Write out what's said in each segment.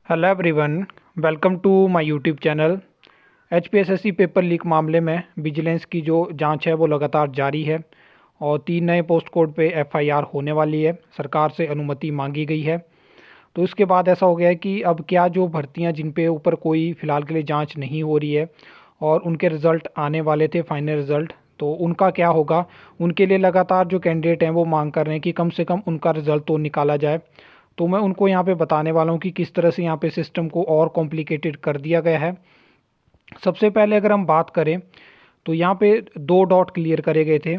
Hello everyone, welcome to my YouTube channel. HPSSC paper leak मामले में vigilance की जो जांच है वो लगातार जारी है और 3 नए पोस्ट कोड पे एफआईआर होने वाली है। सरकार से अनुमति मांगी गई है। तो इसके बाद ऐसा हो गया है कि अब क्या जो भर्तियां जिन पे ऊपर कोई फ़िलहाल के लिए जांच नहीं हो रही है और उनके रिज़ल्ट आने वाले थे फाइनल रिज़ल्ट, तो उनका क्या होगा। उनके लिए लगातार जो कैंडिडेट हैं वो मांग कर रहे हैं कि कम से कम उनका रिज़ल्ट तो निकाला जाए। तो मैं उनको यहाँ पे बताने वाला हूँ कि किस तरह से यहाँ पे सिस्टम को और कॉम्प्लिकेटेड कर दिया गया है। सबसे पहले अगर हम बात करें तो यहाँ पे 2 डॉट क्लियर करे गए थे।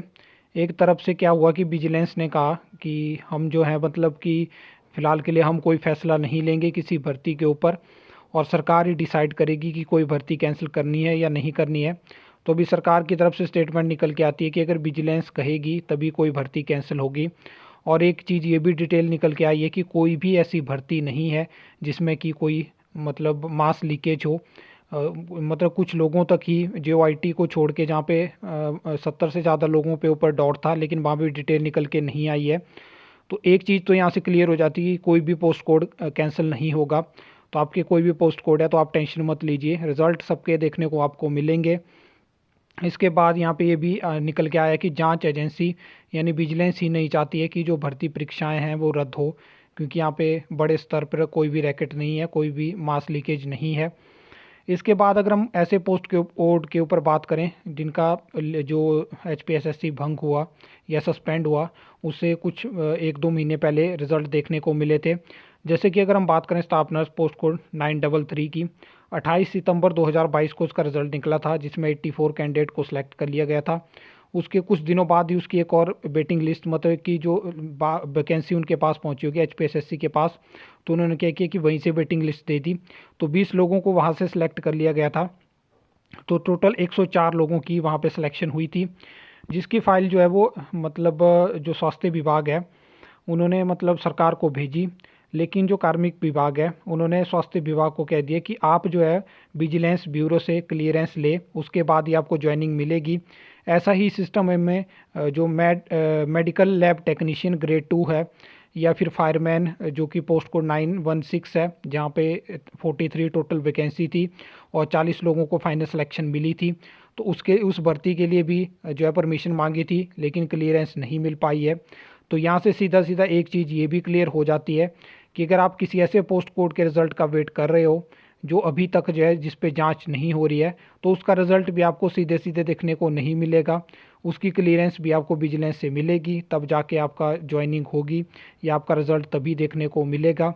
एक तरफ से क्या हुआ कि विजिलेंस ने कहा कि हम जो है मतलब कि फ़िलहाल के लिए हम कोई फ़ैसला नहीं लेंगे किसी भर्ती के ऊपर और सरकार ही डिसाइड करेगी कि कोई भर्ती कैंसिल करनी है या नहीं करनी है। तो अभी सरकार की तरफ से स्टेटमेंट निकल के आती है कि अगर विजिलेंस कहेगी तभी कोई भर्ती कैंसिल होगी। और एक चीज़ ये भी डिटेल निकल के आई है कि कोई भी ऐसी भर्ती नहीं है जिसमें कि कोई मतलब मास लीकेज हो। मतलब कुछ लोगों तक ही जेओआईटी को छोड़ के जहाँ पे 70 से ज़्यादा लोगों पे ऊपर डाउट था, लेकिन वहाँ भी डिटेल निकल के नहीं आई है। तो एक चीज़ तो यहाँ से क्लियर हो जाती है कि कोई भी पोस्ट कोड कैंसिल नहीं होगा। तो आपके कोई भी पोस्ट कोड है तो आप टेंशन मत लीजिए, रिज़ल्ट सबके देखने को आपको मिलेंगे। इसके बाद यहाँ पे ये भी निकल के आया कि जांच एजेंसी यानी विजिलेंस ही नहीं चाहती है कि जो भर्ती परीक्षाएं हैं वो रद्द हो, क्योंकि यहाँ पे बड़े स्तर पर कोई भी रैकेट नहीं है, कोई भी मास लीकेज नहीं है। इसके बाद अगर हम ऐसे पोस्ट के कोड के ऊपर बात करें जिनका जो एचपीएसएससी भंग हुआ या सस्पेंड हुआ, उससे कुछ 1-2 महीने पहले रिजल्ट देखने को मिले थे। जैसे कि अगर हम बात करें स्टाफ नर्स पोस्ट कोड 933 की, 28 सितंबर 2022 को उसका रिजल्ट निकला था, जिसमें 84 कैंडिडेट को सिलेक्ट कर लिया गया था। उसके कुछ दिनों बाद ही उसकी एक और वेटिंग लिस्ट मतलब कि जो वैकेंसी उनके पास पहुंची होगी एचपीएसएससी के पास, तो उन्होंने क्या किया कि वहीं से वेटिंग लिस्ट दे दी। तो 20 लोगों को वहाँ से सिलेक्ट कर लिया गया था। तो टोटल 104 लोगों की वहाँ पे सिलेक्शन हुई थी, जिसकी फ़ाइल जो है वो मतलब जो स्वास्थ्य विभाग है उन्होंने मतलब सरकार को भेजी। लेकिन जो कार्मिक विभाग है उन्होंने स्वास्थ्य विभाग को कह दिया कि आप जो है विजिलेंस ब्यूरो से क्लियरेंस ले, उसके बाद ही आपको ज्वाइनिंग मिलेगी। ऐसा ही सिस्टम में जो मेडिकल लैब टेक्नीशियन ग्रेड 2 है या फिर फायरमैन जो कि पोस्ट कोड 916 है, जहाँ पे 43 टोटल वैकेंसी थी और 40 लोगों को फाइनल सिलेक्शन मिली थी। तो उसके उस भर्ती के लिए भी जो है परमिशन मांगी थी, लेकिन क्लियरेंस नहीं मिल पाई है। तो यहाँ से सीधा सीधा एक चीज़ ये भी क्लियर हो जाती है कि अगर आप किसी ऐसे पोस्ट कोड के रिज़ल्ट का वेट कर रहे हो जो अभी तक जो है जिस पे जांच नहीं हो रही है, तो उसका रिज़ल्ट भी आपको सीधे सीधे देखने को नहीं मिलेगा। उसकी क्लियरेंस भी आपको विजिलेंस से मिलेगी, तब जाके आपका ज्वाइनिंग होगी या आपका रिज़ल्ट तभी देखने को मिलेगा।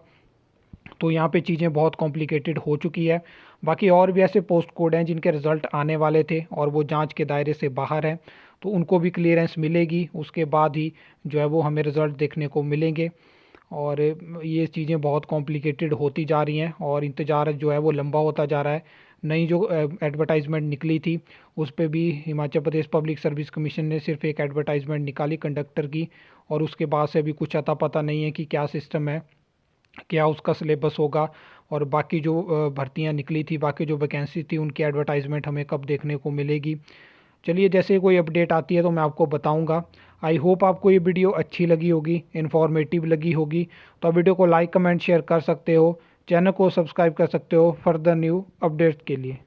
तो यहाँ पे चीज़ें बहुत कॉम्प्लिकेटेड हो चुकी है। बाकी और भी ऐसे पोस्ट कोड हैं जिनके रिज़ल्ट आने वाले थे और वो जांच के दायरे से बाहर हैं, तो उनको भी क्लियरेंस मिलेगी, उसके बाद ही जो है वो हमें रिज़ल्ट देखने को मिलेंगे। और ये चीज़ें बहुत कॉम्प्लिकेटेड होती जा रही हैं और इंतज़ार जो है वो लंबा होता जा रहा है। नई जो एडवर्टाइजमेंट निकली थी उस पे भी Himachal Pradesh public service commission ने सिर्फ एक एडवर्टाइजमेंट निकाली कंडक्टर की, और उसके बाद से भी कुछ अता पता नहीं है कि क्या सिस्टम है, क्या उसका सिलेबस होगा और बाकी जो भर्तियां निकली थी, बाकी जो वैकेंसी थी, उनकी एडवर्टाइजमेंट हमें कब देखने को मिलेगी। चलिए, जैसे ही कोई अपडेट आती है तो मैं आपको बताऊंगा। आई होप आपको ये वीडियो अच्छी लगी होगी, इन्फॉर्मेटिव लगी होगी। तो आप वीडियो को लाइक कमेंट शेयर कर सकते हो, चैनल को सब्सक्राइब कर सकते हो फर्दर न्यू अपडेट्स के लिए।